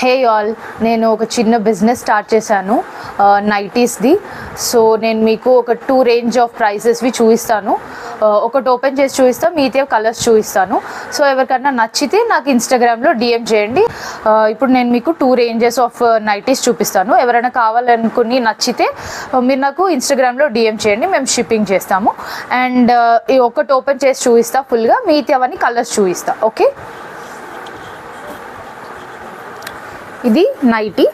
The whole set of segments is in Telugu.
హే ఆల్, నేను ఒక చిన్న బిజినెస్ స్టార్ట్ చేశాను నైటీస్ది. సో నేను మీకు ఒక 2 రేంజ్ ఆఫ్ ప్రైసెస్వి చూపిస్తాను. ఒకటి ఓపెన్ చేసి చూపిస్తాను, మిగతా కలర్స్ చూపిస్తాను. సో ఎవరికన్నా నచ్చితే నాకు ఇన్స్టాగ్రామ్లో డిఎం చేయండి. ఇప్పుడు నేను మీకు 2 రేంజెస్ ఆఫ్ నైటీస్ చూపిస్తాను. ఎవరైనా కావాలనుకుని నచ్చితే మీరు నాకు ఇన్స్టాగ్రామ్లో డిఎం చేయండి, మేము షిప్పింగ్ చేస్తాము. అండ్ ఒకటి ఓపెన్ చేసి చూపిస్తా ఫుల్గా, మిగతా అవన్నీ కలర్స్ చూపిస్తా. ఓకే, ఇది నైటీ,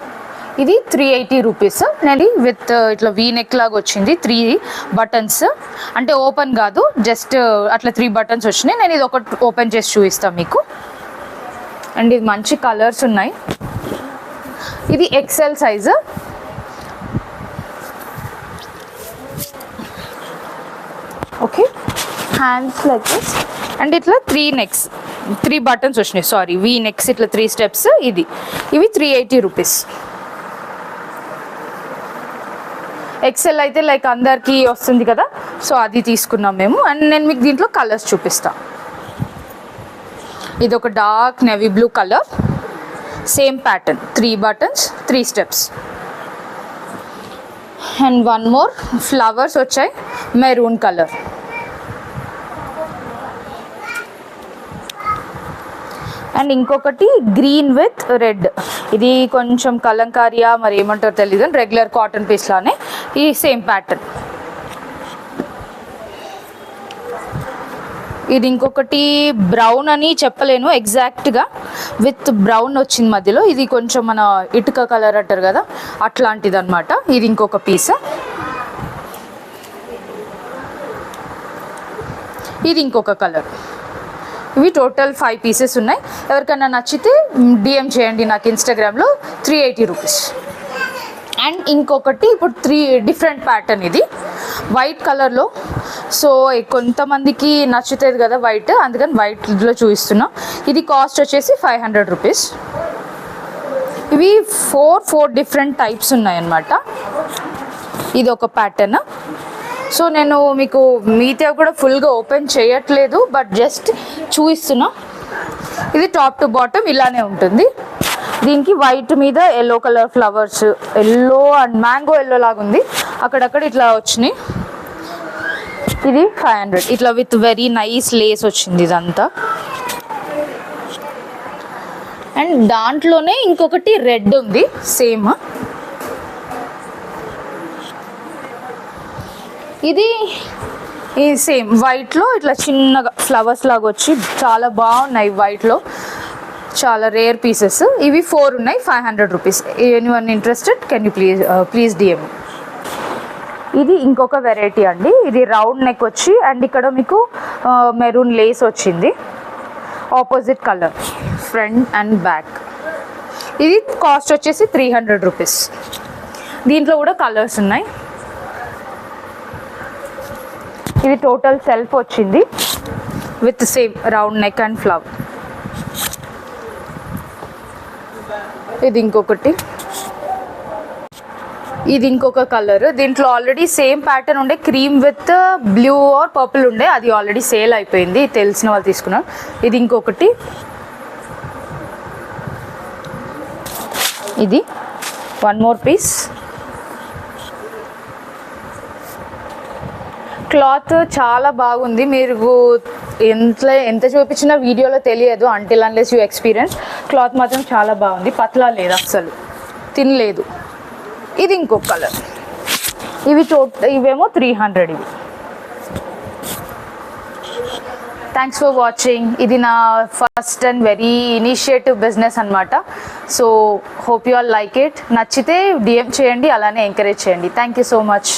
ఇది 380 రూపీస్. నేను విత్ ఇట్లా వీ నెక్ లాగా వచ్చింది, 3 బటన్స్, అంటే ఓపెన్ కాదు, జస్ట్ అట్లా 3 బటన్స్ వచ్చినాయి. నేను ఇది ఒకటి ఓపెన్ చేసి చూపిస్తాను మీకు. అండ్ ఇది మంచి కలర్స్ ఉన్నాయి. ఇది XL size. Okay, hands like this. And ఇట్లా 3 బటన్స్ వచ్చినాయి, సారీ వీ నెక్స్, ఇట్లా 3 స్టెప్స్. ఇవి 380 రూపీస్. ఎక్సెల్ అయితే లైక్ అందరికీ వస్తుంది కదా, సో అది తీసుకున్నాం మేము. అండ్ నేను మీకు దీంట్లో కలర్స్ చూపిస్తా. ఇది ఒక dark navy blue colour, same pattern, 3 buttons, 3 steps. And one more flowers వచ్చాయి, మెరూన్ కలర్. అండ్ ఇంకొకటి గ్రీన్ విత్ రెడ్, ఇది కొంచెం కలంకారియా మరి ఏమంటారో తెలియదు, రెగ్యులర్ కాటన్ పీస్ లానే ఈ సేమ్ ప్యాటర్న్. ఇది ఇంకొకటి బ్రౌన్ అని చెప్పలేను ఎగ్జాక్ట్గా, విత్ బ్రౌన్ వచ్చింది మధ్యలో. ఇది కొంచెం మన ఇటుక కలర్ అంటారు కదా, అట్లాంటిది అనమాట. ఇది ఇంకొక పీస్. ఇది ఇంకొక కలర్. ఇవి టోటల్ 5 పీసెస్ ఉన్నాయి. ఎవరికైనా నచ్చితే డిఎం చేయండి నాకు ఇన్స్టాగ్రామ్లో, 380 రూపీస్. అండ్ ఇంకొకటి ఇప్పుడు 3 డిఫరెంట్ ప్యాటర్న్, ఇది వైట్ కలర్లో. సో కొంతమందికి నచ్చుతుంది కదా వైట్, అందుకని వైట్లో చూపిస్తున్నా. ఇది కాస్ట్ వచ్చేసి 500 రూపీస్. ఇవి 4 డిఫరెంట్ టైప్స్ ఉన్నాయన్నమాట. ఇది ఒక ప్యాటర్న్. సో నేను మీకు మిగతా కూడా ఫుల్గా ఓపెన్ చేయట్లేదు, బట్ జస్ట్ చూపిస్తున్నా. ఇది టాప్ టు బాటమ్ ఇలానే ఉంటుంది. దీనికి వైట్ మీద yellow colour flowers, yellow and mango yellow లాగా ఉంది, అక్కడక్కడ ఇట్లా వచ్చినాయి. ఇది 500, ఇట్లా విత్ వెరీ నైస్ లేస్ వచ్చింది ఇదంతా. అండ్ దాంట్లోనే ఇంకొకటి రెడ్ ఉంది సేమ్. ఇది సేమ్ వైట్లో ఇట్లా చిన్నగా ఫ్లవర్స్ లాగా వచ్చి చాలా బాగున్నాయి వైట్లో, చాలా రేర్ పీసెస్. ఇవి 4 ఉన్నాయి, 500 rupees. Anyone interested can you please DM. ఇది ఇంకొక వెరైటీ అండి. ఇది రౌండ్ నెక్ వచ్చి అండ్ ఇక్కడ మీకు మెరూన్ లేస్ వచ్చింది, opposite colour front and back. ఇది కాస్ట్ వచ్చేసి 300 రూపీస్. దీంట్లో కూడా కలర్స్ ఉన్నాయి. ఇది టోటల్ సెల్ఫ్ వచ్చింది with same round neck and flower. ఇది ఇంకొకటి, ఇది ఇంకొక కలర్. దీంట్లో ఆల్రెడీ సేమ్ ప్యాటర్న్ ఉండే, cream with blue or purple ఉండే, అది ఆల్రెడీ సేల్ అయిపోయింది, తెలిసిన వాళ్ళు తీసుకున్నారు. ఇది ఇంకొకటి, ఇది వన్ మోర్ పీస్. క్లాత్ చాలా బాగుంది, మీరు ఎంత చూపించినా వీడియోలో తెలియదు until unless you experience. Cloth మాత్రం చాలా బాగుంది, పతలా లేదు, అస్సలు తినలేదు. ఇది ఇంకొక కలర్. ఇవేమో 300. ఇవి థ్యాంక్స్ ఫర్ వాచింగ్. ఇది నా first and very initiative business అనమాట. So hope you all like it. నచ్చితే డిఎం చేయండి, అలానే ఎంకరేజ్ చేయండి. Thank you so much.